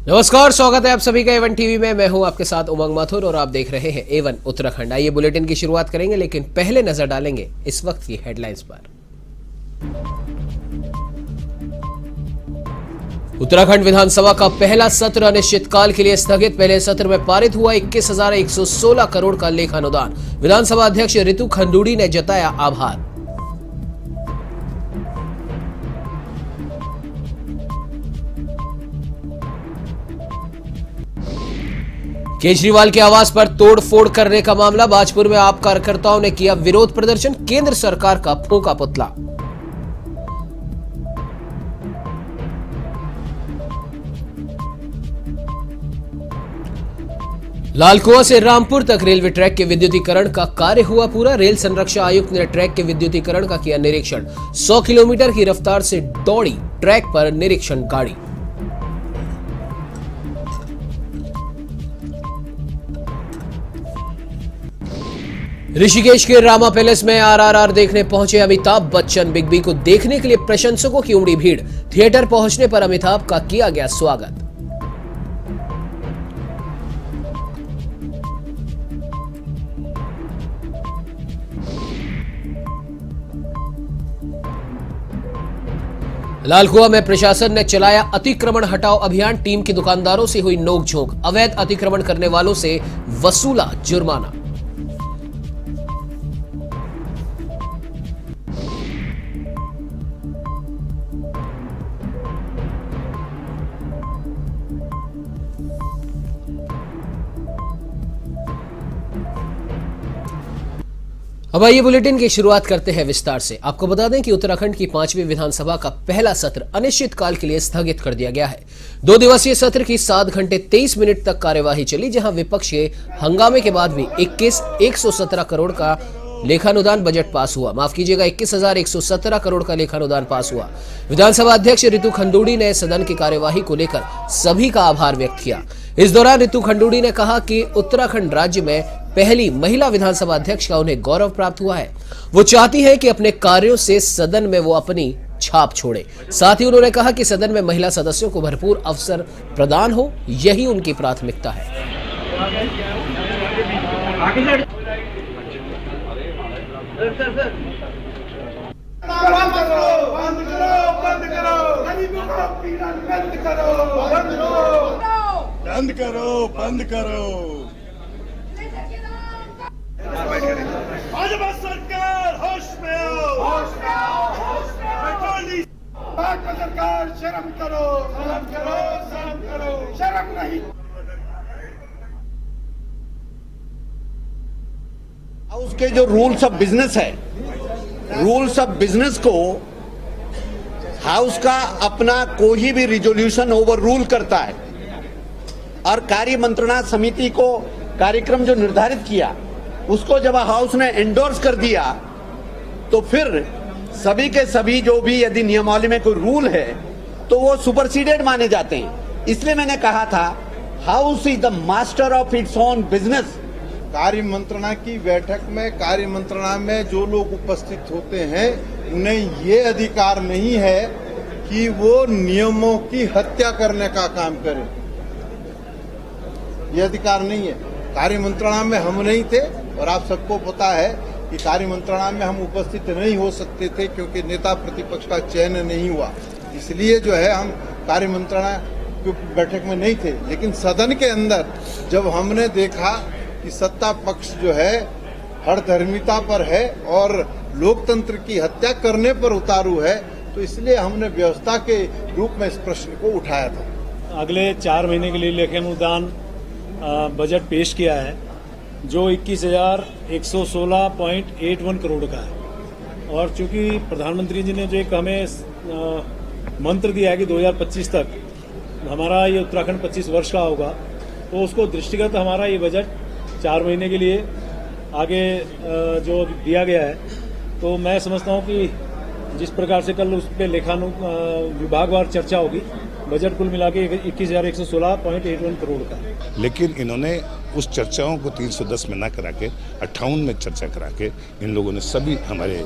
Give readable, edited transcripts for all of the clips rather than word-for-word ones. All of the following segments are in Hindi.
नमस्कार, स्वागत है आप सभी का एवन टीवी में। मैं हूं आपके साथ उमंग माथुर और आप देख रहे हैं एवन उत्तराखंड। आइए बुलेटिन की शुरुआत करेंगे, लेकिन पहले नजर डालेंगे इस वक्त की हेडलाइंस पर। उत्तराखंड विधानसभा का पहला सत्र अनिश्चितकाल के लिए स्थगित। पहले सत्र में पारित हुआ 21,116 करोड़ का लेखानुदान। विधानसभा अध्यक्ष रितु खंडूड़ी ने जताया आभार। केजरीवाल के आवास पर तोड़फोड़ करने का मामला। बाजपुर में आप कार्यकर्ताओं ने किया विरोध प्रदर्शन। केंद्र सरकार का फूंका पुतला। लालकुआं से रामपुर तक रेलवे ट्रैक के विद्युतीकरण का कार्य हुआ पूरा। रेल संरक्षण आयुक्त ने ट्रैक के विद्युतीकरण का किया निरीक्षण। 100 किलोमीटर की रफ्तार से दौड़ी ट्रैक पर निरीक्षण गाड़ी। ऋषिकेश के रामा पैलेस में आरआरआर देखने पहुंचे अमिताभ बच्चन। बिग बी को देखने के लिए प्रशंसकों की उमड़ी भीड़। थिएटर पहुंचने पर अमिताभ का किया गया स्वागत। लालकुआं में प्रशासन ने चलाया अतिक्रमण हटाओ अभियान। टीम की दुकानदारों से हुई नोकझोंक। अवैध अतिक्रमण करने वालों से वसूला जुर्माना। अब आइए बुलेटिन की शुरुआत करते हैं विस्तार से। आपको बता दें कि उत्तराखंड की 5वीं विधानसभा का पहला सत्र अनिश्चितकाल के लिए स्थगित कर दिया गया है। 2 दिवसीय सत्र की 7 घंटे 23 मिनट तक कार्यवाही चली, जहां विपक्ष के हंगामे के बाद भी 21,117 करोड़ का लेखानुदान बजट पास हुआ। माफ कीजिएगा, 21,117 करोड़ का लेखानुदान पास हुआ। विधानसभा अध्यक्ष रितु खंडूड़ी ने सदन की कार्यवाही को लेकर सभी का आभार व्यक्त किया। इस दौरान रितु खंडूड़ी ने कहा कि उत्तराखंड राज्य में पहली महिला विधानसभा अध्यक्ष का उन्हें गौरव प्राप्त हुआ है। वो चाहती है कि अपने कार्यों से सदन में वो अपनी छाप छोड़े। साथ ही उन्होंने कहा कि सदन में महिला सदस्यों को भरपूर अवसर प्रदान हो, यही उनकी प्राथमिकता है। बंद करो। भाजपा सरकार होश में आओ। भाजपा सरकार शर्म करो, शर्म नहीं। हाउस के जो रूल्स ऑफ बिजनेस है, रूल्स ऑफ बिजनेस को हाउस का अपना कोई भी रिजोल्यूशन ओवर रूल करता है और कार्य मंत्रणा समिति को कार्यक्रम जो निर्धारित किया उसको जब हाउस ने एंडोर्स कर दिया तो फिर सभी के सभी जो भी यदि नियमावली में कोई रूल है तो वो सुपरसीडेड माने जाते हैं। इसलिए मैंने कहा था house is the master of its own business. कार्य मंत्रणा की बैठक में कार्य मंत्रणा में जो लोग उपस्थित होते हैं उन्हें ये अधिकार नहीं है कि वो नियमों की हत्या करने का काम करें। ये अधिकार नहीं है। कार्य मंत्रणा में हम नहीं थे और आप सबको पता है कि कार्य मंत्रणा में हम उपस्थित नहीं हो सकते थे क्योंकि नेता प्रतिपक्ष का चयन नहीं हुआ। इसलिए जो है हम कार्य मंत्रणा की बैठक में नहीं थे। लेकिन सदन के अंदर जब हमने देखा कि सत्ता पक्ष जो है हठधर्मिता पर है और लोकतंत्र की हत्या करने पर उतारू है, तो इसलिए हमने व्यवस्था के रूप में इस प्रश्न को उठाया था। अगले 4 महीने के लिए लेखानुदान बजट पेश किया है जो 21,116.81 करोड़ का है। और चूंकि प्रधानमंत्री जी ने जो एक हमें मंत्र दिया है कि 2025 तक हमारा ये उत्तराखंड 25 वर्ष का होगा, तो उसको दृष्टिगत हमारा ये बजट 4 महीने के लिए आगे जो दिया गया है, तो मैं समझता हूँ कि जिस प्रकार से कल उस पर विभागवार चर्चा होगी बजट कुल मिला के 21,116.81 करोड़ का है। लेकिन इन्होंने उस चर्चाओं को 310 में ना करा के 58 में चर्चा करा के इन लोगों ने सभी हमारे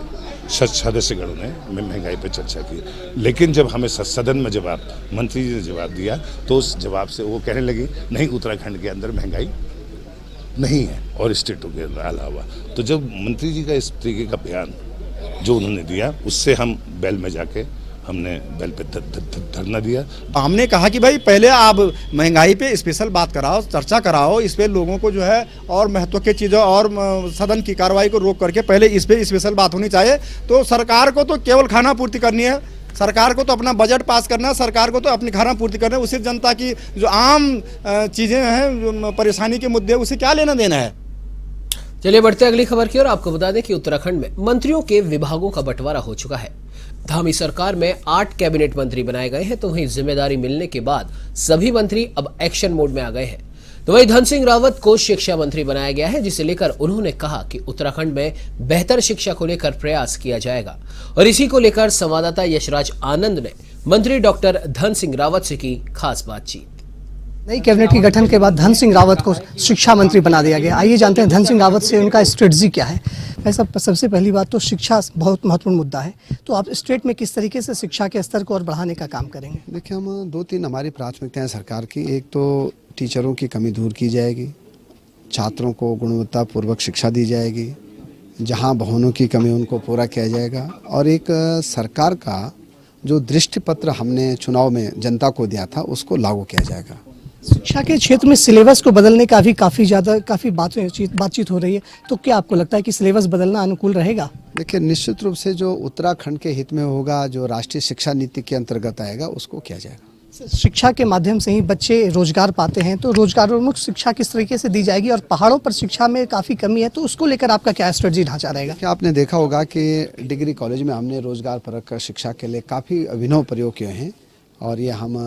सदस्यगणों ने महंगाई पे चर्चा की। लेकिन जब हमें सदन में जवाब मंत्री जी ने जवाब दिया तो उस जवाब से वो कहने लगी नहीं, उत्तराखंड के अंदर महंगाई नहीं है और स्टेटों के अलावा। तो जब मंत्री जी का इस तरीके का बयान जो उन्होंने दिया उससे हम बैल में जाके हमने बैल पे धरना दिया। हमने कहा कि भाई पहले आप महंगाई पे स्पेशल बात कराओ, चर्चा कराओ, इस पे लोगों को जो है और महत्व की चीज़ों और सदन की कार्रवाई को रोक करके पहले इस पे स्पेशल बात होनी चाहिए। तो सरकार को तो केवल खाना पूर्ति करनी है, सरकार को तो अपना बजट पास करना है, सरकार को तो अपनी खाना पूर्ति करना है। उसे जनता की जो आम चीज़ें हैं, जो परेशानी के मुद्दे, उसे क्या लेना देना है। चलिए बढ़ते अगली खबर की ओर। आपको बता दें कि उत्तराखंड में मंत्रियों के विभागों का बंटवारा हो चुका है। धामी सरकार में 8 कैबिनेट मंत्री बनाए गए हैं, तो वहीं जिम्मेदारी मिलने के बाद सभी मंत्री अब एक्शन मोड में आ गए हैं। तो वहीं धन सिंह रावत को शिक्षा मंत्री बनाया गया है, जिसे लेकर उन्होंने कहा कि उत्तराखंड में बेहतर शिक्षा को लेकर प्रयास किया जाएगा। और इसी को लेकर संवाददाता यशराज आनंद ने मंत्री डॉक्टर धन सिंह रावत से की खास बातचीत। नई कैबिनेट के गठन के बाद धन सिंह रावत को शिक्षा मंत्री बना दिया गया। आइए जानते हैं धन सिंह रावत से उनका स्ट्रेटजी क्या है। ऐसा सबसे पहली बात तो शिक्षा बहुत महत्वपूर्ण मुद्दा है, तो आप स्टेट में किस तरीके से शिक्षा के स्तर को और बढ़ाने का काम करेंगे? देखिए, हम 2-3 हमारी प्राथमिकताएं सरकार की। एक तो टीचरों की कमी दूर की जाएगी, छात्रों को गुणवत्तापूर्वक शिक्षा दी जाएगी, जहां भवनों की कमी उनको पूरा किया जाएगा। और एक सरकार का जो दृष्टि पत्र हमने चुनाव में जनता को दिया था उसको लागू किया जाएगा। शिक्षा के क्षेत्र में सिलेबस को बदलने का भी काफ़ी बातचीत हो रही है, तो क्या आपको लगता है कि सिलेबस बदलना अनुकूल रहेगा? देखिए, निश्चित रूप से जो उत्तराखंड के हित में होगा, जो राष्ट्रीय शिक्षा नीति के अंतर्गत आएगा, उसको किया जाएगा। शिक्षा के माध्यम से ही बच्चे रोजगार पाते हैं, तो रोजगारोन्मुख शिक्षा किस तरीके से दी जाएगी? और पहाड़ों पर शिक्षा में काफ़ी कमी है, तो उसको लेकर आपका क्या स्ट्रेटजी ढांचा रहेगा? क्या आपने देखा होगा कि डिग्री कॉलेज में हमने रोजगार परक शिक्षा के लिए काफ़ी अभिनव प्रयोग किए हैं, और ये हम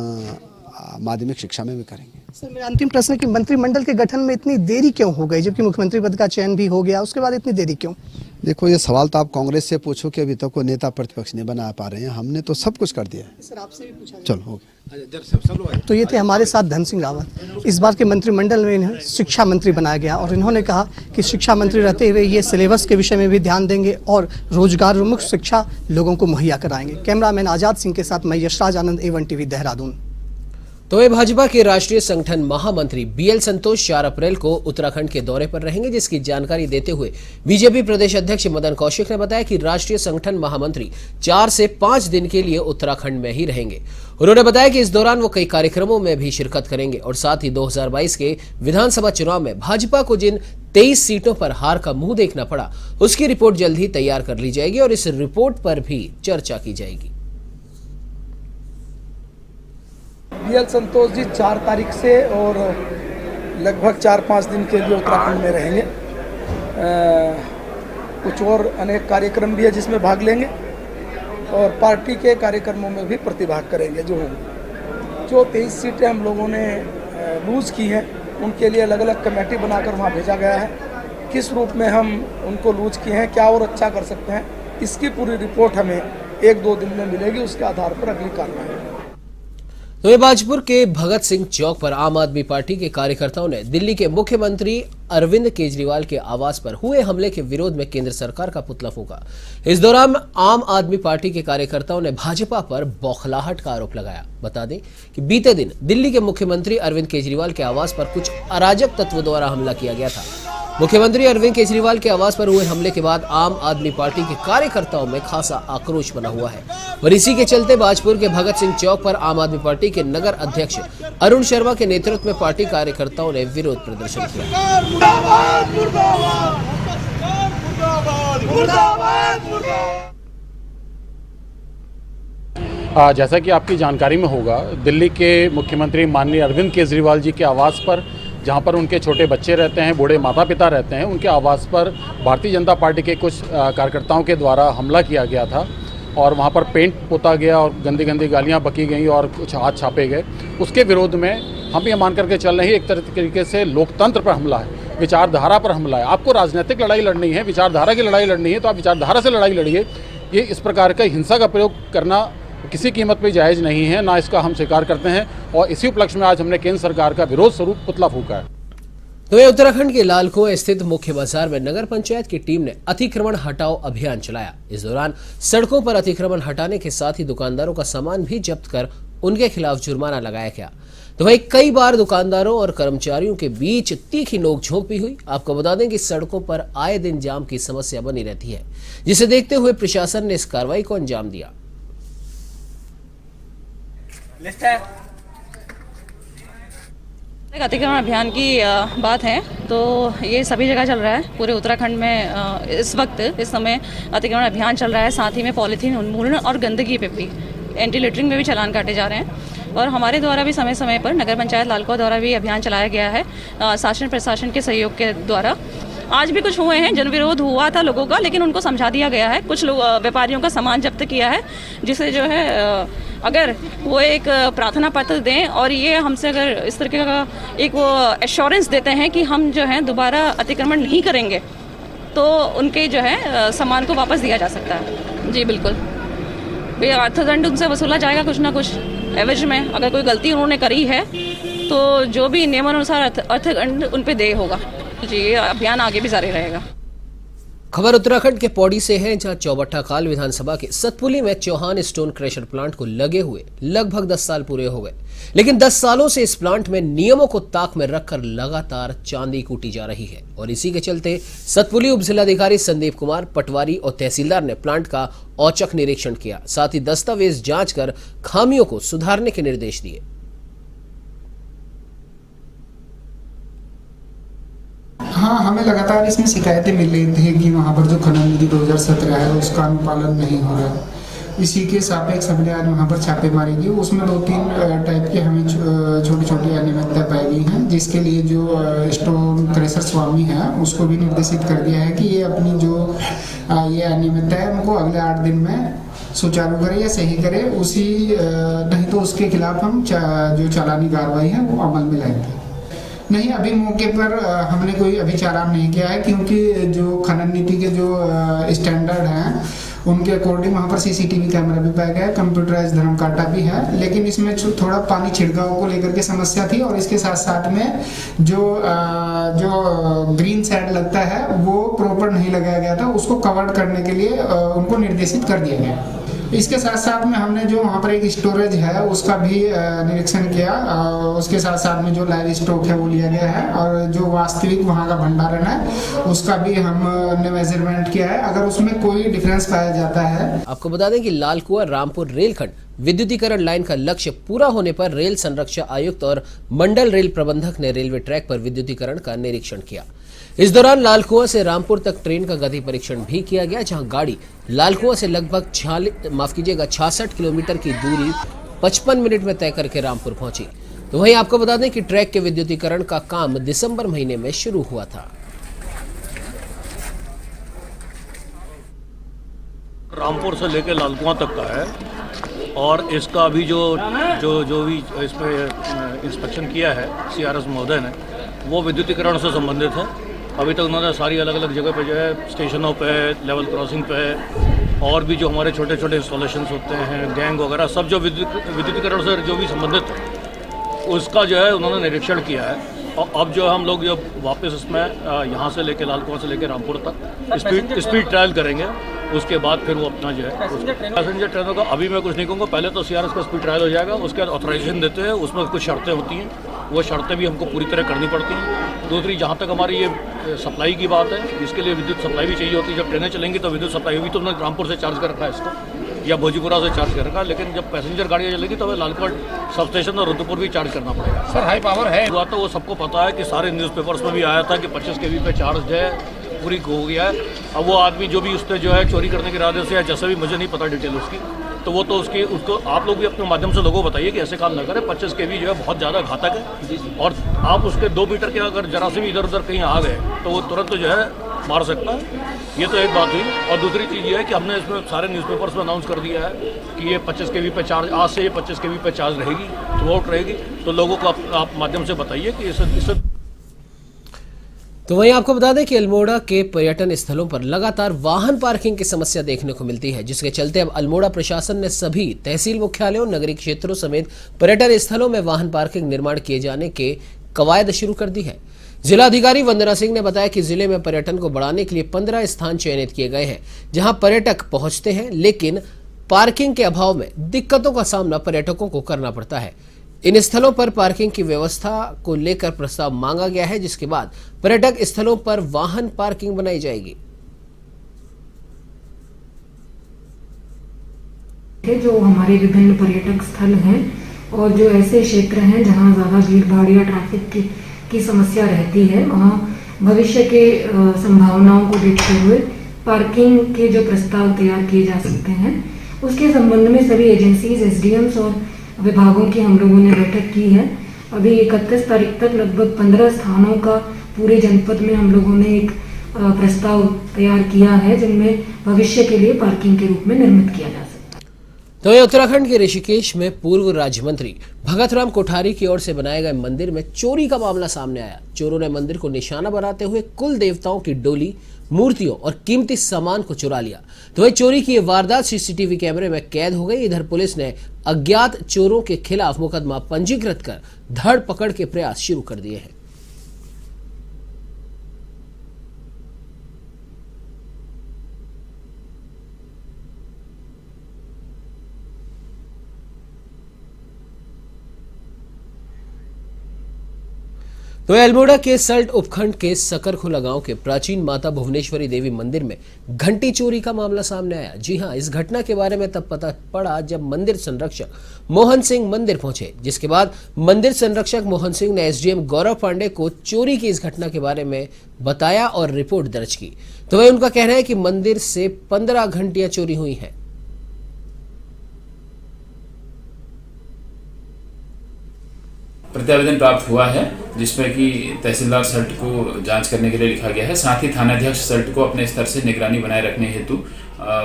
माध्यमिक शिक्षा में भी करेंगे। सर, मेरा अंतिम प्रश्न है कि मंत्रिमंडल के गठन में इतनी देरी क्यों हो गई, जबकि मुख्यमंत्री पद का चयन भी हो गया, उसके बाद इतनी देरी क्यों? देखो, ये सवाल तो आप कांग्रेस से पूछो कि अभी तक को नेता प्रतिपक्ष नहीं बना पा रहे हैं। हमने तो सब कुछ कर दिया है। सर, आपसे भी पूछा। चलो, हो गया। तो ये थे हमारे साथ धन सिंह रावत। इस बार के मंत्रिमंडल में इन्हें शिक्षा मंत्री बनाया गया और इन्होंने कहा कि शिक्षा मंत्री रहते हुए ये सिलेबस के विषय में भी ध्यान देंगे और रोजगारोन्मुख शिक्षा लोगों को मुहैया कराएंगे। कैमरामैन आजाद सिंह के साथ मैं यशराज आनंद, A1 TV देहरादून। तो वे भाजपा के राष्ट्रीय संगठन महामंत्री BL संतोष 4 अप्रैल को उत्तराखंड के दौरे पर रहेंगे, जिसकी जानकारी देते हुए बीजेपी प्रदेश अध्यक्ष मदन कौशिक ने बताया कि राष्ट्रीय संगठन महामंत्री 4 से 5 दिन के लिए उत्तराखंड में ही रहेंगे। उन्होंने बताया कि इस दौरान वो कई कार्यक्रमों में भी शिरकत करेंगे और साथ ही 2022 के विधानसभा चुनाव में भाजपा को जिन 23 सीटों पर हार का मुंह देखना पड़ा, उसकी रिपोर्ट जल्द ही तैयार कर ली जाएगी और इस रिपोर्ट पर भी चर्चा की जाएगी। BL संतोष जी 4 तारीख से और लगभग 4-5 दिन के लिए उत्तराखंड में रहेंगे। कुछ और अनेक कार्यक्रम भी है जिसमें भाग लेंगे और पार्टी के कार्यक्रमों में भी प्रतिभाग करेंगे। जो 23 सीटें हम लोगों ने लूज़ की हैं, उनके लिए अलग अलग कमेटी बनाकर वहाँ भेजा गया है। किस रूप में हम उनको लूज़ किए हैं, क्या और अच्छा कर सकते हैं, इसकी पूरी रिपोर्ट हमें 1-2 दिन में मिलेगी। उसके आधार पर अगली कार्रवाई। तो ये बाजपुर के भगत सिंह चौक पर आम आदमी पार्टी के कार्यकर्ताओं ने दिल्ली के मुख्यमंत्री अरविंद केजरीवाल के आवास पर हुए हमले के विरोध में केंद्र सरकार का पुतला फूंका। इस दौरान आम आदमी पार्टी के कार्यकर्ताओं ने भाजपा पर बौखलाहट का आरोप लगाया। बता दें कि बीते दिन दिल्ली के मुख्यमंत्री अरविंद केजरीवाल के आवास पर कुछ अराजक तत्वों द्वारा हमला किया गया था। मुख्यमंत्री अरविंद केजरीवाल के आवास पर हुए हमले के बाद आम आदमी पार्टी के कार्यकर्ताओं में खासा आक्रोश बना हुआ है और इसी के चलते बाजपुर के भगत सिंह चौक पर आम आदमी पार्टी के नगर अध्यक्ष अरुण शर्मा के नेतृत्व में पार्टी कार्यकर्ताओं ने विरोध प्रदर्शन किया। जैसा कि आपकी जानकारी में होगा, दिल्ली के मुख्यमंत्री माननीय अरविंद केजरीवाल जी के आवास पर, जहां पर उनके छोटे बच्चे रहते हैं, बूढ़े माता पिता रहते हैं, उनके आवास पर भारतीय जनता पार्टी के कुछ कार्यकर्ताओं के द्वारा हमला किया गया था और वहां पर पेंट पोता गया और गंदी गंदी गालियां बकी गई और कुछ हाथ छापे गए। उसके विरोध में हम ये मान करके चल रहे हैं, एक तरीके से लोकतंत्र पर हमला है, विचारधारा पर हमला है। आपको राजनीतिक लड़ाई लड़नी है, विचारधारा की लड़ाई लड़नी है, तो आप विचारधारा से लड़ाई लड़िए। ये इस प्रकार का हिंसा का प्रयोग करना किसी कीमत पे जायज़ नहीं है, ना इसका हम स्वीकार करते हैं और इसी उपलक्ष्य में आज हमने केंद्र सरकार का विरोध स्वरूप पुतला फूंका है। तो वहीं उत्तराखंड के लालकुआं स्थित मुख्य बाजार में नगर पंचायत की टीम ने अतिक्रमण हटाओ अभियान चलाया। इस दौरान सड़कों पर अतिक्रमण हटाने के साथ ही दुकानदारों का सामान भी जब्त कर उनके खिलाफ जुर्माना लगाया गया। तो वहीं कई बार दुकानदारों और कर्मचारियों के बीच तीखी नोकझोंक भी हुई। आपको बता दें कि सड़कों पर आए दिन जाम की समस्या बनी रहती है, जिसे देखते हुए प्रशासन ने इस कार्रवाई को अंजाम दिया। अतिक्रमण अभियान की बात है तो ये सभी जगह चल रहा है। पूरे उत्तराखंड में इस वक्त इस समय अतिक्रमण अभियान चल रहा है। साथ ही में पॉलीथीन उन्मूलन और गंदगी पे भी, एंटी लिटरिंग में भी चालान काटे जा रहे हैं। और हमारे द्वारा भी समय समय पर नगर पंचायत लालकुआं द्वारा भी अभियान चलाया गया है शासन प्रशासन के सहयोग के द्वारा। आज भी कुछ हुए हैं, जनविरोध हुआ था लोगों का, लेकिन उनको समझा दिया गया है। कुछ लोग व्यापारियों का सामान जब्त किया है, जिसे जो है अगर वो एक प्रार्थना पत्र दें और ये हमसे अगर इस तरीके का एक वो एश्योरेंस देते हैं कि हम जो है दोबारा अतिक्रमण नहीं करेंगे, तो उनके जो है सामान को वापस दिया जा सकता है। जी बिल्कुल, भैया अर्थदंड उनसे वसूला जाएगा कुछ ना कुछ एवज में। अगर कोई गलती उन्होंने करी है तो जो भी नियमानुसार अर्थदंड उन पे दे होगा। जी, ये अभियान आगे भी जारी रहेगा। खबर उत्तराखंड के पौड़ी से है, जहां चौबट्टाखाल विधानसभा के सतपुली में चौहान स्टोन क्रशर प्लांट को लगे हुए लगभग 10 साल पूरे हो गए, लेकिन 10 सालों से इस प्लांट में नियमों को ताक में रखकर लगातार चांदी कूटी जा रही है। और इसी के चलते सतपुली उप जिलाधिकारी संदीप कुमार पटवारी और तहसीलदार ने प्लांट का औचक निरीक्षण किया, साथ ही दस्तावेज जांच कर खामियों को सुधारने के निर्देश दिए। हाँ, हमें लगातार इसमें शिकायतें मिल रही थी कि वहाँ पर जो खनन नीति 2017 है उसका अनुपालन नहीं हो रहा है। इसी के सापेक्ष हमने आज वहाँ पर छापेमारी की। उसमें 2-3 टाइप के हमें छोटी छोटी अनियमितता पाई गई हैं, जिसके लिए जो स्टोन क्रशर स्वामी है उसको भी निर्देशित कर दिया है कि ये अपनी जो ये अनियमितता है उनको अगले 8 दिन में सुचारू करे या सही करे। उसी नहीं तो उसके खिलाफ हम जो चालानी कार्रवाई है वो अमल में लाएंगे। नहीं, अभी मौके पर हमने कोई अभी चालान नहीं किया है, क्योंकि जो खनन नीति के जो स्टैंडर्ड हैं उनके अकॉर्डिंग वहाँ पर सीसीटीवी कैमरा भी पाया गया है, कंप्यूटराइज धर्म काटा भी है। लेकिन इसमें थोड़ा पानी छिड़काव को लेकर के समस्या थी और इसके साथ साथ में जो ग्रीन साइड लगता है वो प्रॉपर नहीं लगाया गया था। उसको कवर करने के लिए उनको निर्देशित कर दिया गया। इसके साथ साथ में हमने जो वहाँ पर एक स्टोरेज है उसका भी निरीक्षण किया। उसके साथ साथ में जो लाइव स्टॉक है वो लिया गया है और जो वास्तविक वहाँ का भंडारण है उसका भी हमने मेजरमेंट किया है। अगर उसमें कोई डिफरेंस पाया जाता है। आपको बता दें कि लालकुआं रामपुर रेलखंड विद्युतीकरण लाइन का लक्ष्य पूरा होने पर रेल संरक्षा आयुक्त और मंडल रेल प्रबंधक ने रेलवे ट्रैक पर विद्युतीकरण का निरीक्षण किया। इस दौरान लालकुआं से रामपुर तक ट्रेन का गति परीक्षण भी किया गया, जहां गाड़ी लालकुआं से लगभग 66 किलोमीटर की दूरी 55 मिनट में तय करके रामपुर पहुंची। तो वहीं आपको बता दें कि ट्रैक के विद्युतीकरण का काम दिसंबर महीने में शुरू हुआ था। रामपुर से लेकर लालकुआं तक का है और इसका अभी जो भी इस पर इंस्पेक्शन किया है CRS महोदय ने, वो विद्युतीकरण से संबंधित है। अभी तक उन्होंने सारी अलग अलग जगह पे जो है स्टेशनों पे, लेवल क्रॉसिंग पे और भी जो हमारे छोटे छोटे इंस्टॉलेशंस होते हैं, गैंग वगैरह, सब जो विद्युतीकरण से जो भी संबंधित है उसका जो है उन्होंने निरीक्षण किया है। और अब जो हम लोग जब वापस इसमें यहाँ से लेकर लालकुआं से लेकर रामपुर तक स्पीड ट्रायल करेंगे, उसके बाद फिर वो अपना जो है पैसेंजर ट्रेनों का अभी मैं कुछ नहीं कहूँगा। पहले तो CRS का स्पीड ट्रायल हो जाएगा, उसके बाद ऑथराइजेशन देते हैं, उसमें कुछ शर्तें होती हैं, वो शर्तें भी हमको पूरी तरह करनी पड़ती हैं। दूसरी, जहाँ तक हमारी ये सप्लाई की बात है, इसके लिए विद्युत सप्लाई भी चाहिए होती है। जब ट्रेनें चलेंगी तो विद्युत सप्लाई हुई तो हमने रामपुर से चार्ज कर रखा है इसको, या भोजीपुरा से चार्ज कर रखा है। लेकिन जब पैसेंजर गाड़ियाँ चलेगी तो हमें लालकुआं सब स्टेशन और रुद्रपुर भी चार्ज करना पड़ेगा। सर, हाई पावर है हुआ तो वो सबको पता है कि सारे न्यूज़पेपर्स में भी आया था कि 25 kV पे चार्ज है, पूरी हो गया है। अब वो आदमी जो भी उसने जो है चोरी करने के इरादे से या जैसे भी, मुझे नहीं पता डिटेल उसकी, तो वो तो उसको आप लोग भी अपने माध्यम से लोगों को बताइए कि ऐसे काम ना करें। 25 kV जो है बहुत ज़्यादा घातक है और आप उसके 2 मीटर के अगर जरा से भी इधर उधर कहीं आ गए तो वो तुरंत जो है मार सकता है। ये तो एक बात हुई। और दूसरी चीज़ ये है कि हमने इसमें सारे न्यूज़पेपर्स में अनाउंस कर दिया है कि ये 25 kV पे चार्ज, आज से ये 25 kV पे चार्ज रहेगी, थ्रू आउट रहेगी। तो लोगों को आप माध्यम से बताइए कि इसे तो वहीं आपको बता दें कि अल्मोड़ा के पर्यटन स्थलों पर लगातार वाहन पार्किंग की समस्या देखने को मिलती है, जिसके चलते अब अल्मोड़ा प्रशासन ने सभी तहसील मुख्यालयों, नगरीय क्षेत्रों समेत पर्यटन स्थलों में वाहन पार्किंग निर्माण किए जाने के कवायद शुरू कर दी है। जिलाधिकारी वंदना सिंह ने बताया कि जिले में पर्यटन को बढ़ाने के लिए 15 स्थान चयनित किए गए हैं, जहां पर्यटक पहुंचते हैं, लेकिन पार्किंग के अभाव में दिक्कतों का सामना पर्यटकों को करना पड़ता है। इन स्थलों पर पार्किंग की व्यवस्था को लेकर प्रस्ताव मांगा गया है, जिसके बाद पर्यटक स्थलों पर वाहन पार्किंग बनाई जाएगी। जो हमारे विभिन्न पर्यटक स्थल हैं और जो ऐसे क्षेत्र हैं जहां ज्यादा भीड़ भाड़ या ट्रैफिक की समस्या रहती है, वहां भविष्य के संभावनाओं को देखते हुए पार्किंग के जो प्रस्ताव तैयार किए जा सकते हैं, उसके संबंध में सभी एजेंसीज, एसडीएम्स और विभागों की हम लोगों ने बैठक की है। अभी 31 तारीख तक लगभग 15 स्थानों का पूरे जनपद में हम लोगों ने एक प्रस्ताव तैयार किया है, जिनमें भविष्य के लिए पार्किंग के रूप में निर्मित किया जा सकता है। तो ये उत्तराखंड के ऋषिकेश में पूर्व राज्य मंत्री भगत राम कोठारी की ओर से बनाए गए मंदिर में चोरी का मामला सामने आया। चोरों ने मंदिर को निशाना बनाते हुए कुल देवताओं की डोली, मूर्तियों और कीमती सामान को चुरा लिया। तो वह चोरी की वारदात सीसीटीवी कैमरे में कैद हो गई। इधर पुलिस ने अज्ञात चोरों के खिलाफ मुकदमा पंजीकृत कर धर पकड़ के प्रयास शुरू कर दिए हैं। तो अल्मोड़ा के सल्ट उपखंड के सकरखुला गांव के प्राचीन माता भुवनेश्वरी देवी मंदिर में घंटी चोरी का मामला सामने आया। जी हां, इस घटना के बारे में तब पता पड़ा जब मंदिर संरक्षक मोहन सिंह मंदिर पहुंचे, जिसके बाद मंदिर संरक्षक मोहन सिंह ने एसडीएम गौरव पांडे को चोरी की इस घटना के बारे में बताया और रिपोर्ट दर्ज की। तो वह उनका कहना है कि मंदिर से 15 घंटियां चोरी हुई हैं। प्रत्यावेदन प्राप्त हुआ है, जिसमें कि तहसीलदार सल्ट को जांच करने के लिए लिखा गया है। साथ ही थानाध्यक्ष सल्ट को अपने स्तर से निगरानी बनाए रखने हेतु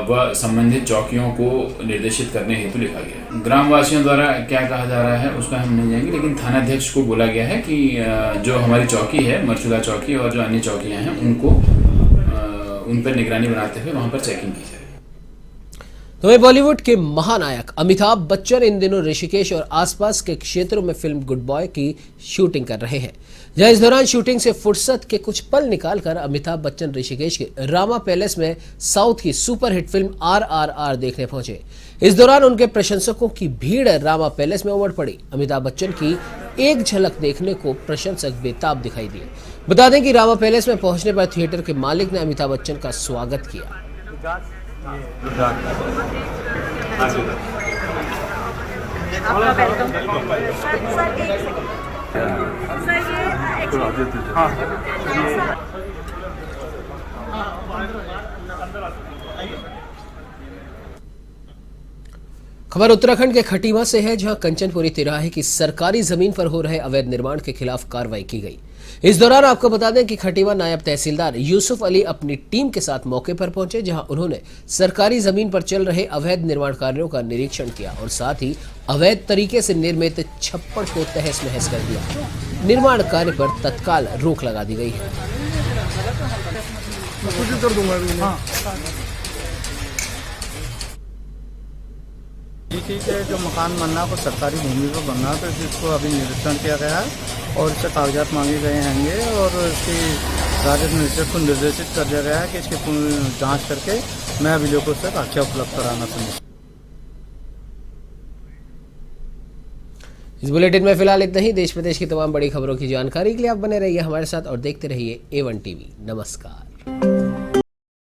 व संबंधित चौकियों को निर्देशित करने हेतु लिखा गया है। ग्रामवासियों द्वारा क्या कहा जा रहा है उसका हम नहीं जाएंगे, लेकिन थानाध्यक्ष को बोला गया है कि जो हमारी चौकी है, मरचुला चौकी और जो अन्य चौकियाँ हैं, उनको उन पर निगरानी बनाते हुए वहाँ पर चेकिंग की जाए। तो वह बॉलीवुड के महानायक अमिताभ बच्चन इन दिनों ऋषिकेश और आसपास के क्षेत्रों में फिल्म गुड बॉय की शूटिंग कर रहे हैं, जहां इस दौरान शूटिंग से फुर्सत के कुछ पल निकालकर अमिताभ बच्चन ऋषिकेश के रामा पैलेस में साउथ की सुपरहिट फिल्म RRR देखने पहुंचे। इस दौरान उनके प्रशंसकों की भीड़ रामा पैलेस में उमड़ पड़ी। अमिताभ बच्चन की एक झलक देखने को प्रशंसक बेताब दिखाई दिए। बता दें कि रामा पैलेस में पहुंचने पर थिएटर के मालिक ने अमिताभ बच्चन का स्वागत किया। खबर उत्तराखंड के खटीमा से है, जहां कंचनपुरी तिराहे की सरकारी जमीन पर हो रहे अवैध निर्माण के खिलाफ कार्रवाई की गई। इस दौरान आपको बता दें कि खटीमा नायब तहसीलदार यूसुफ अली अपनी टीम के साथ मौके पर पहुंचे, जहां उन्होंने सरकारी जमीन पर चल रहे अवैध निर्माण कार्यों का निरीक्षण किया और साथ ही अवैध तरीके से निर्मित छप्पड़ को तहस नहस कर दिया। निर्माण कार्य पर तत्काल रोक लगा दी गई है। ठीक है, जो मकान बनना है वो सरकारी भूमि पर बनना है, तो इसको अभी निरीक्षण किया गया है और इससे कागजात मांगे गए होंगे और इसकी राजस्व निरीक्षक को निर्देशित कर दिया गया है कि इसकी पूर्ण जांच करके नया अभिलेखों से साक्ष्य उपलब्ध कराना चाहिए। इस बुलेटिन में फिलहाल इतना ही। देश प्रदेश की तमाम बड़ी खबरों की जानकारी के लिए आप बने रहिए हमारे साथ और देखते रहिए A1 TV। नमस्कार।